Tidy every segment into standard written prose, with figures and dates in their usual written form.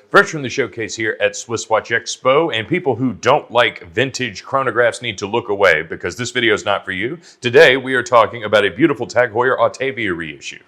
fresh from the showcase here at SwissWatchExpo, and people who don't like vintage chronographs need to look away because this video is not for you. Today we are talking about a beautiful TAG Heuer Autavia reissue.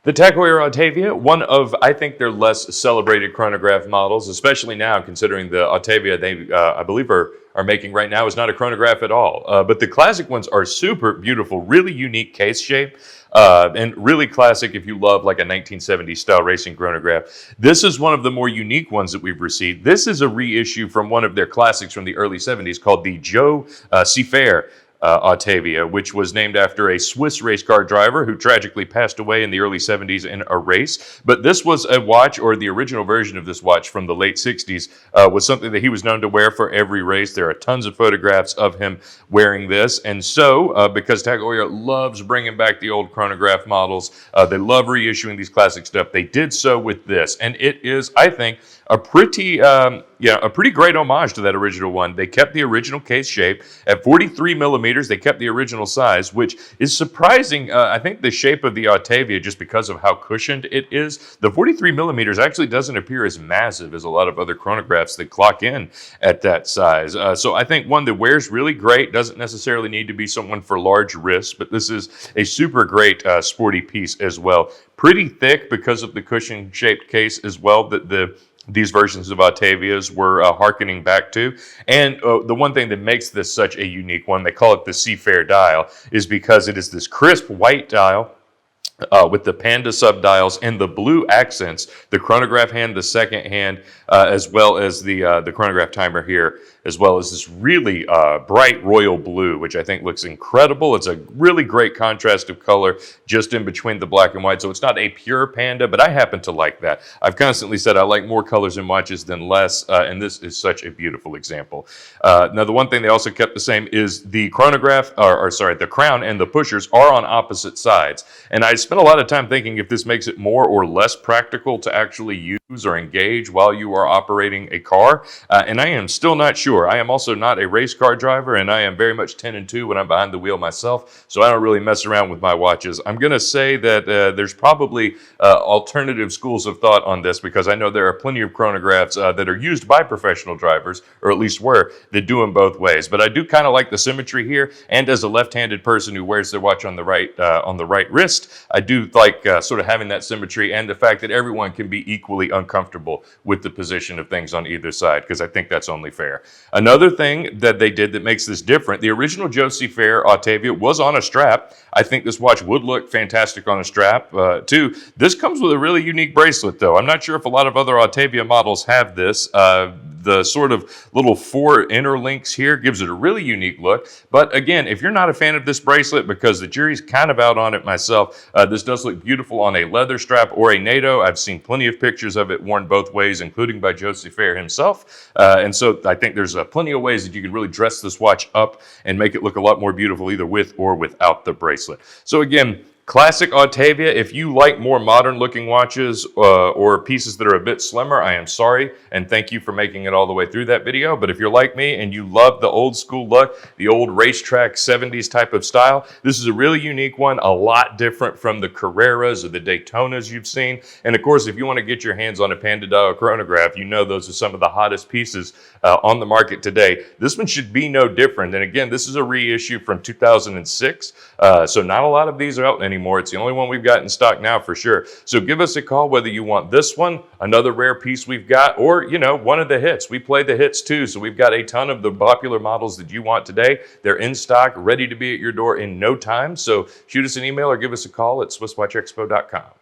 The TAG Heuer Autavia, one of, I think, their less celebrated chronograph models, especially now considering the Autavia they, I believe, are making right now is not a chronograph at all. But the classic ones are super beautiful, really unique case shape, and really classic if you love like a 1970s style racing chronograph. This is one of the more unique ones that we've received. This is a reissue from one of their classics from the early 70s called the Siffert Autavia, which was named after a Swiss race car driver who tragically passed away in the early 70s in a race. But this was a watch, or the original version of this watch from the late 60s, was something that he was known to wear for every race. There are tons of photographs of him wearing this. And so, because TAG Heuer loves bringing back the old chronograph models, they love reissuing these classic stuff, they did so with this. And it is, I think, a pretty great homage to that original one. They kept the original case shape at 43 millimeters. They kept the original size, which is surprising. I think the shape of the Autavia, just because of how cushioned it is, the 43 millimeters actually doesn't appear as massive as a lot of other chronographs that clock in at that size. So I think one that wears really great, doesn't necessarily need to be someone for large wrists, but this is a super great sporty piece as well. Pretty thick because of the cushion-shaped case as well that these versions of Autavias were hearkening back to. And the one thing that makes this such a unique one, they call it the Siffert dial, is because it is this crisp white dial with the panda subdials and the blue accents, the chronograph hand, the second hand, as well as the chronograph timer here, as well as this really bright royal blue, which I think looks incredible. It's a really great contrast of color just in between the black and white. So it's not a pure panda, but I happen to like that. I've constantly said I like more colors in watches than less, and this is such a beautiful example. Now, the one thing they also kept the same is the chronograph, the crown and the pushers are on opposite sides. And I spent a lot of time thinking if this makes it more or less practical to actually use or engage while you are operating a car, and I am still not sure. I am also not a race car driver, and I am very much 10 and 2 when I'm behind the wheel myself, so I don't really mess around with my watches. I'm going to say that there's probably alternative schools of thought on this, because I know there are plenty of chronographs that are used by professional drivers, or at least were, that do them both ways. But I do kind of like the symmetry here, and as a left-handed person who wears their watch on the right wrist, I do like sort of having that symmetry and the fact that everyone can be equally uncomfortable with the position of things on either side, because I think that's only fair. Another thing that they did that makes this different, the original Siffert Autavia was on a strap. I think this watch would look fantastic on a strap too. This comes with a really unique bracelet though. I'm not sure if a lot of other Autavia models have this. The sort of little 4 inner links here gives it a really unique look. But again, if you're not a fan of this bracelet, because the jury's kind of out on it myself, this does look beautiful on a leather strap or a NATO. I've seen plenty of pictures of it worn both ways, including by Siffert himself. And so I think there's plenty of ways that you can really dress this watch up and make it look a lot more beautiful either with or without the bracelet. So again, classic Autavia. If you like more modern looking watches or pieces that are a bit slimmer, I am sorry, and thank you for making it all the way through that video. But if you're like me and you love the old school look, the old racetrack 70s type of style, this is a really unique one, a lot different from the Carreras or the Daytonas you've seen. And of course, if you want to get your hands on a panda dial chronograph, you know those are some of the hottest pieces on the market today. This one should be no different. And again, this is a reissue from 2006, so not a lot of these are out anymore. It's the only one we've got in stock now for sure. So give us a call whether you want this one, another rare piece we've got, or, you know, one of the hits. We play the hits too, so we've got a ton of the popular models that you want today. They're in stock, ready to be at your door in no time. So shoot us an email or give us a call at SwissWatchExpo.com.